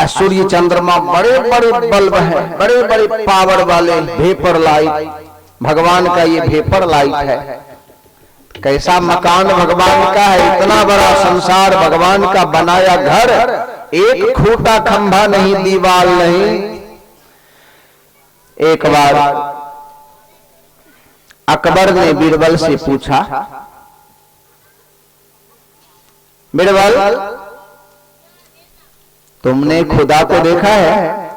सूर्य चंद्रमा बड़े बड़े बल्ब हैं, बड़े बड़े पावर वाले वेपर लाइट, भगवान का ये वेपर लाइट है। कैसा मकान भगवान का है, इतना बड़ा संसार भगवान का बनाया घर, एक खूंटा खंभा नहीं, दीवार नहीं। एक बार अकबर ने बीरबल से पूछा, बीरबल तुमने खुदा को देखा है?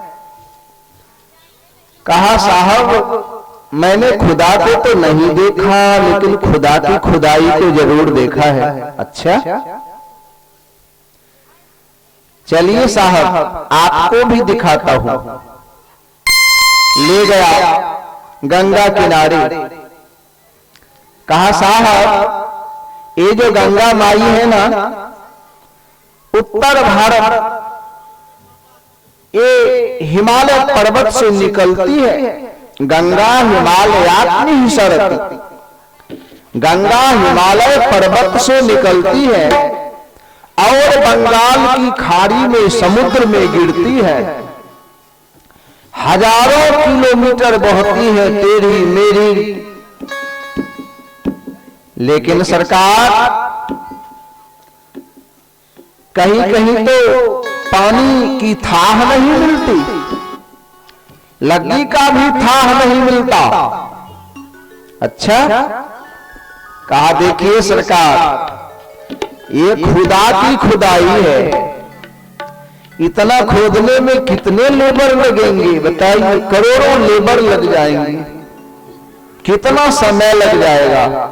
कहा साहब मैंने खुदा को तो नहीं देखा, लेकिन खुदा की खुदाई को जरूर देखा है। अच्छा चलिए साहब आपको भी दिखाता हूं। ले गया गंगा किनारे, कहा साहब ये जो गंगा माई है ना, उत्तर भारत ये हिमालय पर्वत से निकलती है। गंगा हिमालयात्मि ही सरती, गंगा हिमालय पर्वत से निकलती है और बंगाल की खाड़ी में समुद्र में गिरती है। हजारों किलोमीटर बहती है तेरी मेरी। लेकिन सरकार कहीं कहीं तो पानी की थाह नहीं मिलती, लग्गी का भी थाह नहीं मिलता। अच्छा कहा देखिए सरकार ये खुदा की खुदाई है, इतना खोदने में कितने लेबर लगेंगे बताइए? करोड़ों लेबर लग जाएंगे, कितना समय लग जाएगा।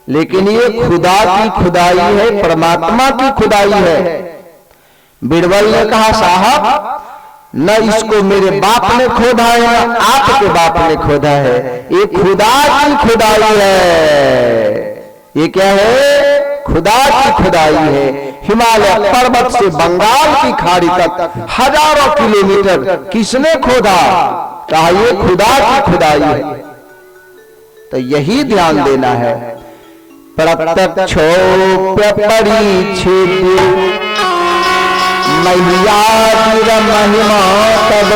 लेकिन ये खुदा की खुदाई है, परमात्मा की खुदाई है। बीरबल ने कहा साहब न इसको मेरे बाप ने खोदा है, न आपके बाप ने खोदा है, ये खुदा की खुदाई है। ये क्या है? खुदा की खुदाई है। हिमालय पर्वत से बंगाल की खाड़ी तक हजारों किलोमीटर किसने खोदा? कहा ये खुदा की खुदाई है। तो यही ध्यान देना है। प्रत्यक्षो परीक्षित मैया महिमा तब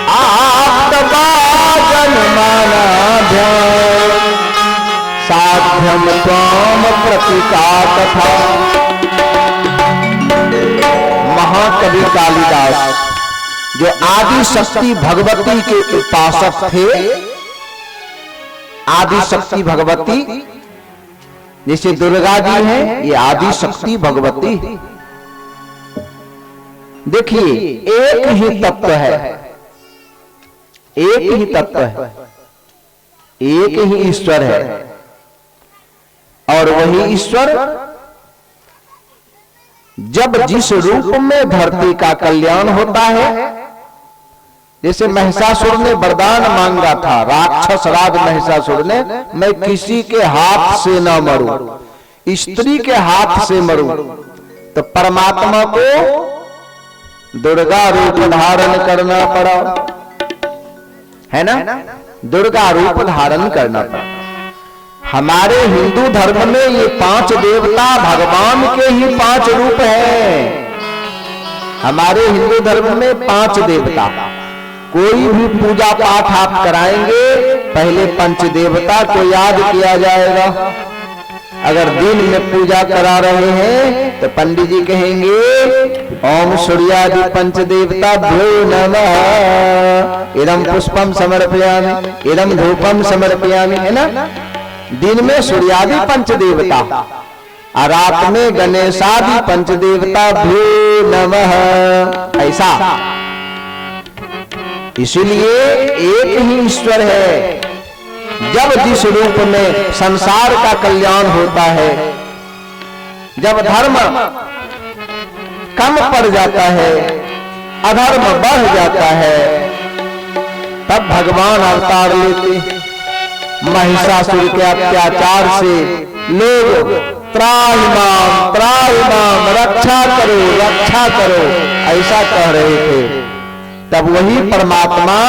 आत्मजन माना ध्यान साध्यम त्वम प्रतिका कथा। महाकवि कालिदास जो आदि शक्ति भगवती के उपासक थे, आदि शक्ति भगवती जैसे दुर्गा जी हैं, ये आदि शक्ति भगवती। देखिए एक ही तत्व है, एक ही तत्व है, एक ही ईश्वर है। और वही ईश्वर जब जिस रूप में धरती का कल्याण होता है, जैसे महिषासुर ने वरदान मांगा था, राक्षस राज महिषासुर ने, मैं किसी के हाथ से न मरूं, स्त्री के हाथ से मरूं। तो परमात्मा को दुर्गा रूप धारण करना पड़ा, है ना? दुर्गा रूप धारण करना पड़ा। हमारे हिंदू धर्म में ये 5 देवता भगवान के ही 5 रूप हैं। हमारे हिंदू धर्म में 5 देवता, कोई भी पूजा पाठ आप कराएंगे पहले पंच देवता को याद किया जाएगा। अगर दिन में पूजा करा रहे हैं तो पंडित जी कहेंगे ओम सूर्यादि पंच देवता भ्यो नमः, इदम पुष्पम समर्पयामि, इदम धूपम समर्पयामि, है ना? दिन में सूर्यादि पंच देवता और रात में गणेशादि पंच देवता भ्यो नमः, ऐसा। इसीलिए एक ही ईश्वर है। जब जिस रूप में संसार का कल्याण होता है, जब धर्म कम पड़ जाता है, अधर्म बढ़ जाता है, तब भगवान अवतार लेते। महिषासुर के अत्याचार से लोग त्राहि माम रक्षा करो रक्षा करो ऐसा कह रहे थे। तब वही परमात्मा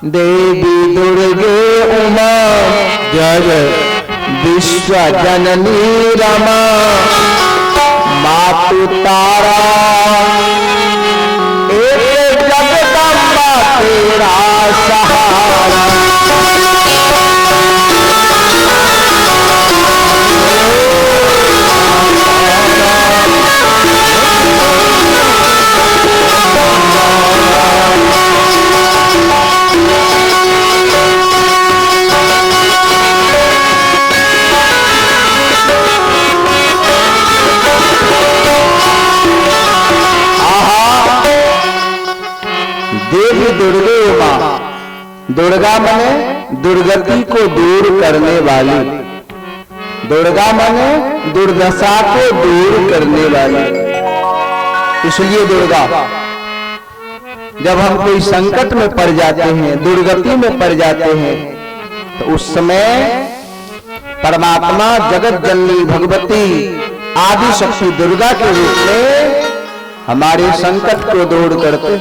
देवी दुर्गे उमा जय विश्व जननी रमा मातु तारा दुर्गा माने दुर्गति को दूर करने वाली, दुर्गा माने दुर्दशा को दूर करने वाली। इसलिए दुर्गा, जब हम कोई संकट में पड़ जाते हैं, दुर्गति में पड़ जाते हैं, तो उस समय परमात्मा जगत जननी भगवती आदि शक्ति दुर्गा के रूप में हमारे संकट को दूर करते।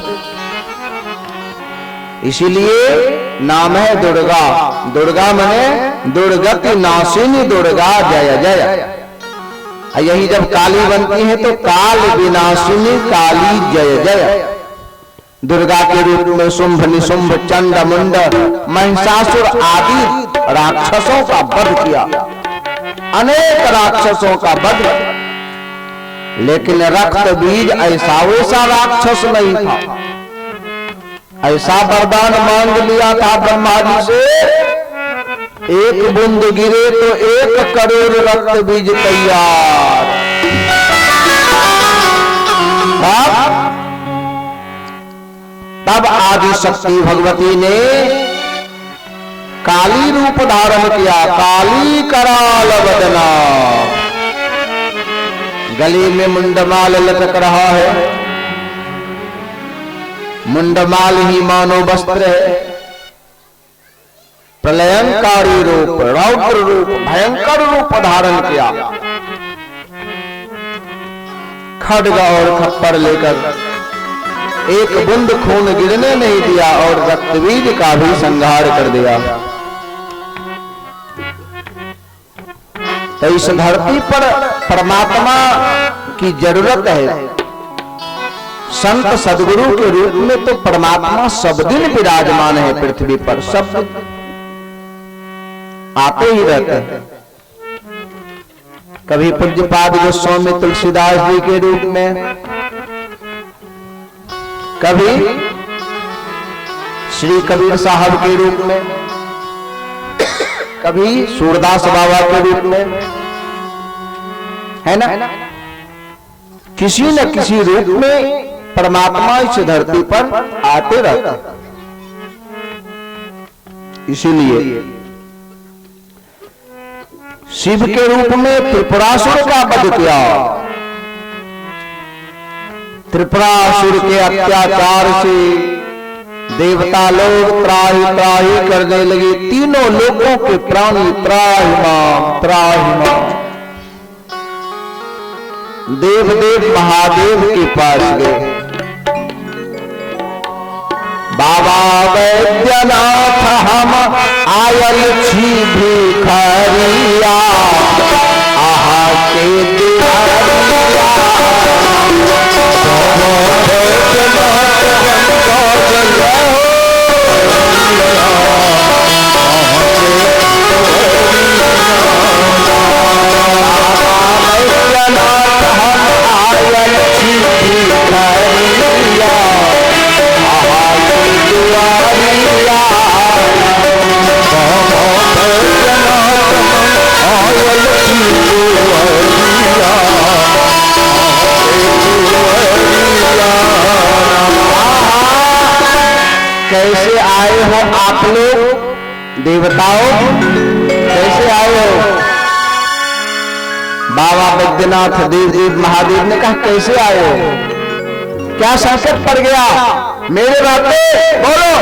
इसीलिए नाम है दुर्गा। दुर्गा माने दुर्गति नाशिनी दुर्गा जय जय। यही जब काली बनती है तो काल विनाशिनी काली जय जय। दुर्गा के रूप में शुंभ निशुंभ चंड मुंड महिषासुर आदि राक्षसों का वध किया, अनेक राक्षसों का वध। लेकिन रक्त बीज ऐसा वैसा राक्षस नहीं था। ऐसा वरदान मांग लिया था ब्रह्मा जी से, एक बूंद गिरे तो 1 करोड़ रक्त बीज तैयार। तब आदि शक्ति भगवती ने काली रूप धारण किया, काली कराल बदना। गले में मुंडमाल लटक रहा है, मुंडमाल ही मानो वस्त्र है। प्रलयंकारी रूप, रौद्र रूप, भयंकर रूप धारण किया। खड्ग और खप्पर लेकर एक बूंद खून गिरने नहीं दिया और रक्तबीज का भी संहार कर दिया। तो इस धरती पर परमात्मा की जरूरत है। संत सदगुरु के रूप में तो परमात्मा सब दिन विराजमान है पृथ्वी पर, सब आते ही रहते हैं। कभी पूज्यपाद गोस्वामी तुलसीदास जी के रूप में, कभी श्री कबीर साहब के रूप में, कभी सूरदास बाबा के रूप में, है ना? किसी न किसी रूप में परमात्मा इस धरती पर आते रहते। इसीलिए शिव के रूप में त्रिपुरासुर का वध किया। त्रिपुरासुर के अत्याचार से देवता लोग त्राहि त्राहि करने लगे। तीनों लोगों के प्राणी त्राहि मां त्राहि मां। देवदेव महादेव के पास गए। बाबा वैद्यनाथ हम आयल छी भिखरिया, आहा के दिहरिया। कैसे आए हो आप लोग देवताओं, कैसे आए हो? बाबा बैद्यनाथ देव महादेव ने कहा कैसे आए हो? क्या संकट पड़ गया? मेरे बातें बोलो।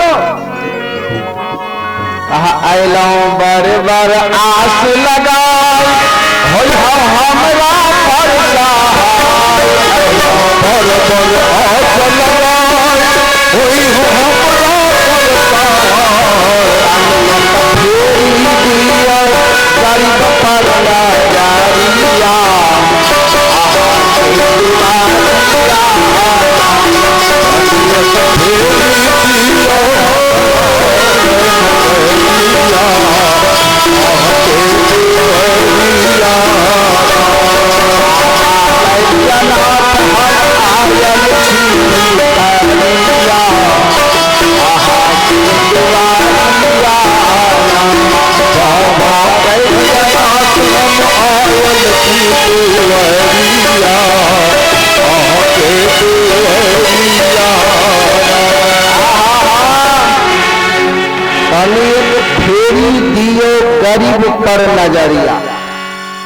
कहा आयलो बर बर आस लगा हमरा परसा, बर बर आस लगा होई हो हमरा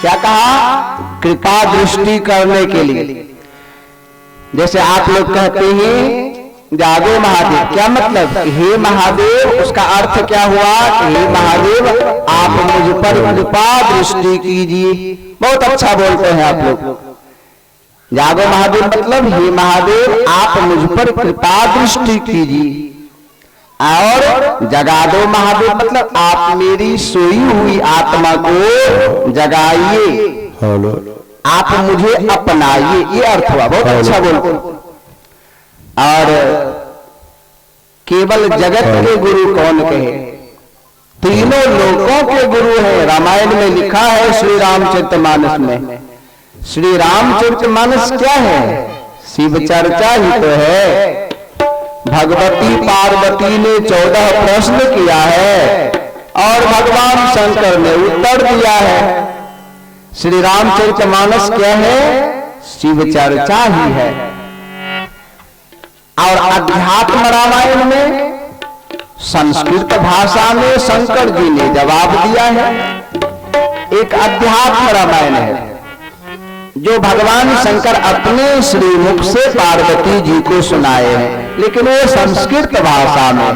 क्या कहा? कृपा दृष्टि करने के लिए। जैसे आप लोग कहते हैं जागो महादेव, क्या मतलब? हे महादेव, उसका अर्थ क्या हुआ? हे महादेव आप मुझ पर कृपा दृष्टि कीजिए। बहुत अच्छा बोलते हैं आप लोग। जागो महादेव मतलब हे महादेव आप मुझ पर कृपा दृष्टि कीजिए, और जगा दो महादेव मतलब आप मेरी सोई हुई आत्मा को जगाइए, आप मुझे अपनाइए, ये अर्थ हुआ। बहुत अच्छा बोलते। और केवल जगत के गुरु कौन कहे? तीनों लोकों के गुरु हैं। रामायण में लिखा है, श्री रामचरितमानस में। श्री रामचरितमानस क्या है? शिव चर्चा ही तो है। भगवती पार्वती ने 14 प्रश्न किया है और भगवान शंकर ने उत्तर दिया है। श्री रामचरितमानस क्या है? शिव चर्चा ही है। और अध्यात्म रामायण में संस्कृत भाषा में शंकर जी ने जवाब दिया है। एक अध्यात्म रामायण है जो भगवान शंकर अपने श्रीमुख से पार्वती जी को सुनाए हैं, लेकिन वो संस्कृत भाषा में।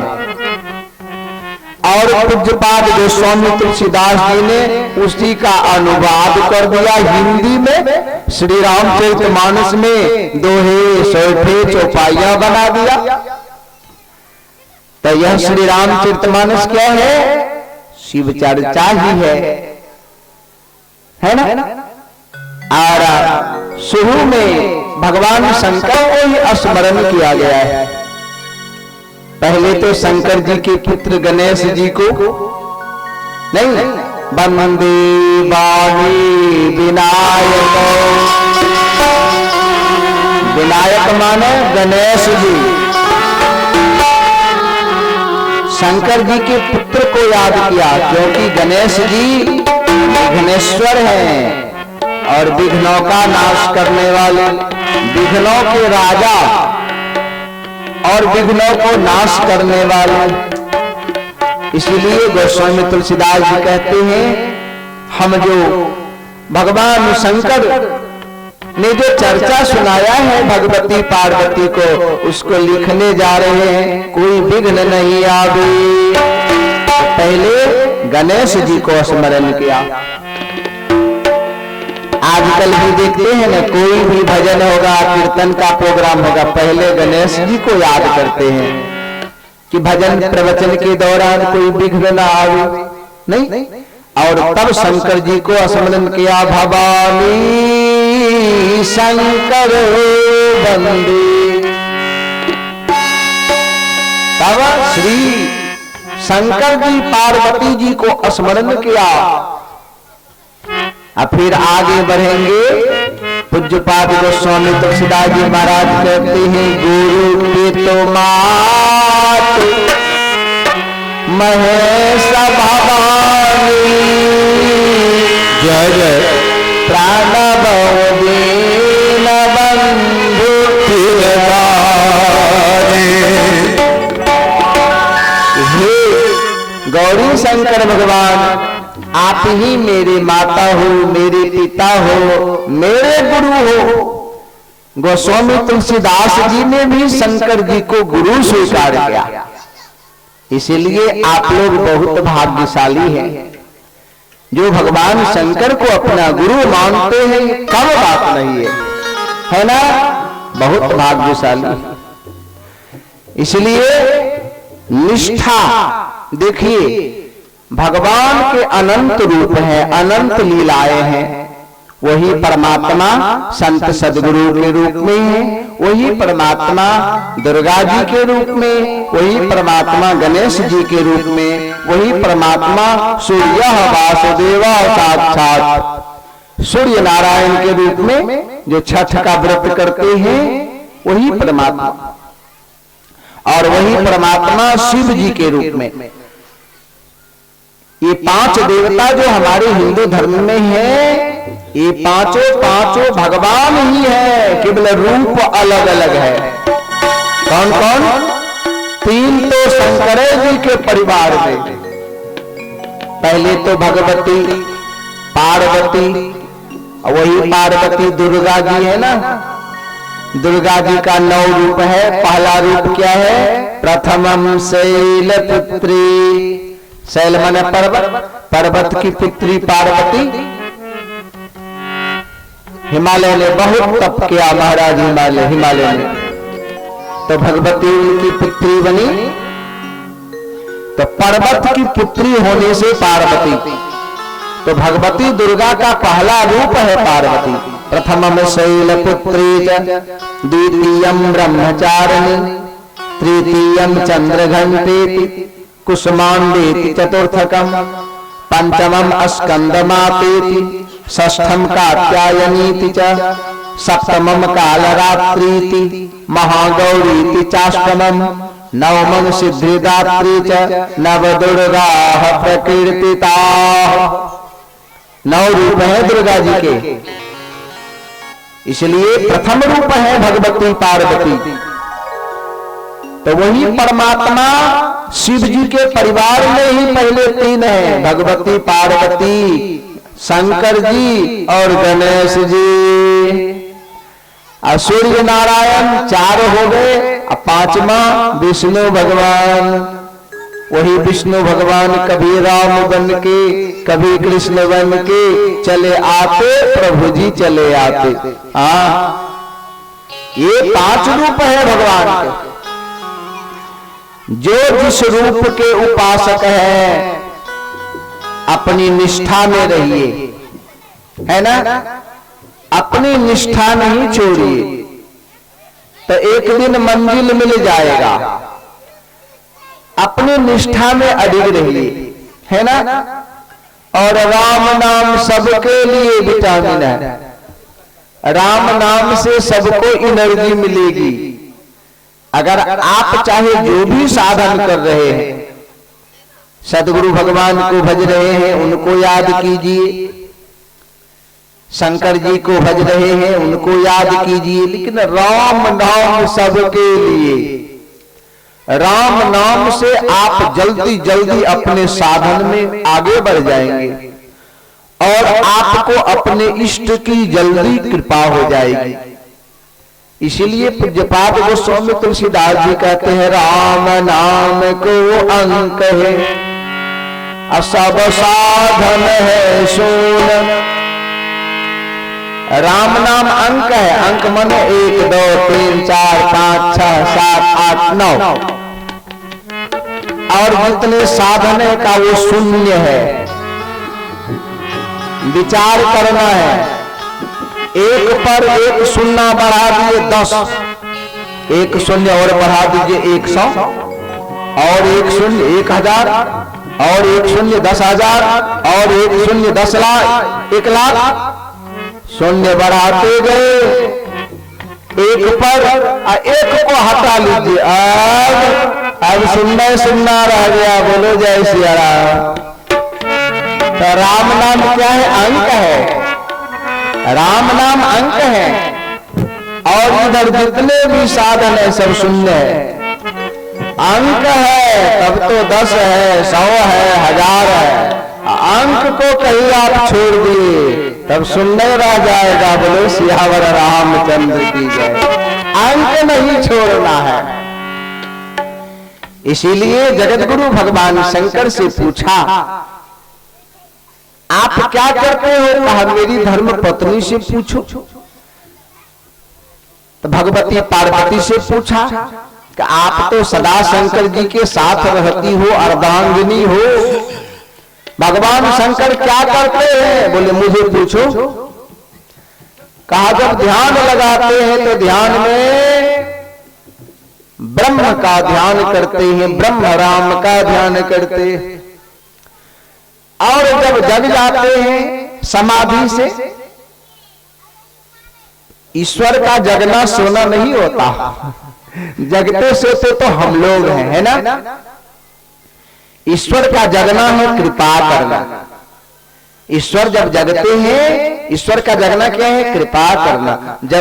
और पूज्यपाद गोस्वामी तुलसीदास जी ने उसी का अनुवाद कर दिया हिंदी में। श्री रामचरितमानस में दोहे सौठे चौपाइयां बना दिया। तो यह श्री रामचरितमानस क्या है? शिव चर्चा ही है ना? और शुरू में भगवान शंकर को ही स्मरण किया गया है। पहले तो शंकर जी के पुत्र गणेश जी को नहीं, वंदे वाणी विनायक। विनायक माने गणेश जी। शंकर जी के पुत्र को याद किया क्योंकि गणेश जी विघ्नेश्वर हैं और विघ्नों का नाश करने वाले, विघ्नों के राजा और विघ्नों को नाश करने वाले। इसलिए गोस्वामी तुलसीदास जी कहते हैं, हम जो भगवान शंकर ने जो चर्चा सुनाया है भगवती पार्वती को, उसको लिखने जा रहे हैं। कोई विघ्न नहीं आवे। पहले गणेश जी को स्मरण किया। आजकल भी देखते हैं ना, कोई भी भजन होगा, कीर्तन का प्रोग्राम होगा, पहले गणेश जी को याद करते हैं कि भजन प्रवचन के दौरान कोई विघ्न न आवे। नहीं, और तब शंकर जी को स्मरण किया। भवानी शंकर वंदे। तब श्री शंकर जी पार्वती जी को स्मरण किया। अब फिर आगे बढ़ेंगे। पूज्यपाद गोस्वामी तुलसीदास जी महाराज कहते हैं, गुरु के तो मात महेश भवानी, जय जय प्राणव दीन बंधु हे गौरी शंकर भगवान, आप ही मेरे माता हो, मेरे पिता हो, मेरे गुरु हो। गोस्वामी तुलसीदास जी ने भी शंकर जी को गुरु स्वीकार किया। इसीलिए आप लोग बहुत भाग्यशाली हैं जो भगवान शंकर को अपना गुरु मानते हैं। कम बात नहीं है ना? बहुत भाग्यशाली। इसलिए निष्ठा देखिए, भगवान के अनंत रूप हैं, अनंत लीलाएं हैं। वही परमात्मा संत सदगुरु के रूप में है, वही परमात्मा दुर्गा जी के रूप में, वही परमात्मा गणेश जी के रूप में, वही परमात्मा सूर्य वासुदेवा साक्षात सूर्य नारायण के रूप में जो छठ का व्रत करते हैं, वही परमात्मा। और वही परमात्मा शिव जी के रूप में। ये 5 देवता जो हमारे हिंदू धर्म में है, ये पांचों भगवान ही है, केवल रूप अलग अलग है। कौन कौन? 3 तो शंकर जी के परिवार में। पहले तो भगवती, पार्वती, वही पार्वती दुर्गा जी है ना। दुर्गा जी का 9 रूप है। पहला रूप क्या है? प्रथमम शैलपुत्री। शैल माने पर्वत, पर्वत की पुत्री पार्वती। हिमालय ने बहुत तप किया महाराज, हिमालय ने, तो भगवती उनकी पुत्री बनी। तो पर्वत की पुत्री होने से पार्वती, तो भगवती दुर्गा का पहला रूप है पार्वती। प्रथमम शैलपुत्री च, द्वितीयम ब्रह्मचारिणी, तृतीयम चंद्रघंटेति, कुसुमांडेति चतुर्थकम, पंचमम स्कंदमातेति, षष्ठम कात्यायनीति च, सप्तमम कालरात्रीति, महागौरीति चाष्टमम, नवमं सिद्धिदात्री च, नवदुर्गाः प्रकीर्तिताः। 9 रूप है दुर्गा जी के, इसलिए प्रथम रूप है भगवती पार्वती। तो वही परमात्मा शिव जी के परिवार में ही पहले 3 है, भगवती पार्वती, शंकर जी और गणेश जी। और सूर्य नारायण 4 हो गए, अब 5वां विष्णु भगवान। वही विष्णु भगवान कभी राम बन के, कभी कृष्ण बन के चले आते, प्रभु जी चले आते। ये 5 रूप है भगवान के। जो जिस रूप के उपासक है अपनी निष्ठा में रहिए, है ना, अपनी निष्ठा नहीं छोड़िए, तो एक दिन मंजिल मिल जाएगा। अपनी निष्ठा में अडिग रहिए, है ना। और राम नाम सबके लिए विटामिन है। राम नाम से सबको एनर्जी मिलेगी। अगर आप चाहे जो भी साधन कर रहे हैं, सदगुरु भगवान को भज रहे हैं, उनको याद कीजिए, शंकर जी को भज रहे हैं, उनको याद कीजिए, लेकिन राम नाम सबके लिए। राम नाम से आप जल्दी जल्दी अपने साधन में आगे बढ़ जाएंगे और आपको अपने इष्ट की जल्दी कृपा हो जाएगी। इसीलिए पूज्यपाद गोस्वामी तुलसीदास जी कहते हैं, राम नाम को अंक है, सब साधन है सोन। राम नाम अंक है। अंक माने 1 2 3 4 5 6 7 8 9, और जितने साधन है का वो शून्य है। विचार करना है, 1 पर 1 शून्य बढ़ा दिए 10, 1 शून्य और बढ़ा दीजिए 100, और 1 शून्य 1000, और 1 शून्य 10,000, और 1 शून्य 10 लाख, 1 लाख। शून्य बढ़ाते गए, 1 पर 1 को हटा लीजिए, अब शून्य शून्य रह गया। बोलो जय सिया राम। तो राम नाम क्या है? अंक है। राम नाम अंक है, और इधर जितने भी साधन है सब शून्य है। अंक है तब तो 10 है, 100 है, 1000 है। अंक को कहीं आप छोड़ दिए तब शून्य रह जाएगा। बोलो सियावर रामचंद्र की जय। अंक नहीं छोड़ना है। इसीलिए जगतगुरु भगवान शंकर से पूछा, आप क्या करते हो? कहा, मेरी धर्म पत्नी से पूछो। तो भगवती पार्वती से पूछा कि आप तो सदा शंकर जी के साथ रहती हो, अर्धांगिनी हो, भगवान शंकर क्या करते हैं? बोले मुझे पूछो। कहा, जब ध्यान लगाते हैं तो ध्यान में ब्रह्म का ध्यान करते हैं, ब्रह्म राम का ध्यान करते हैं। और जब जग जाते हैं समाधि से, ईश्वर का जगना सोना नहीं होता, जगते सोते तो हम लोग हैं, है ना। ईश्वर का जगना है कृपा करना। ईश्वर जब जगते हैं, ईश्वर का जगना क्या है? कृपा करना। जब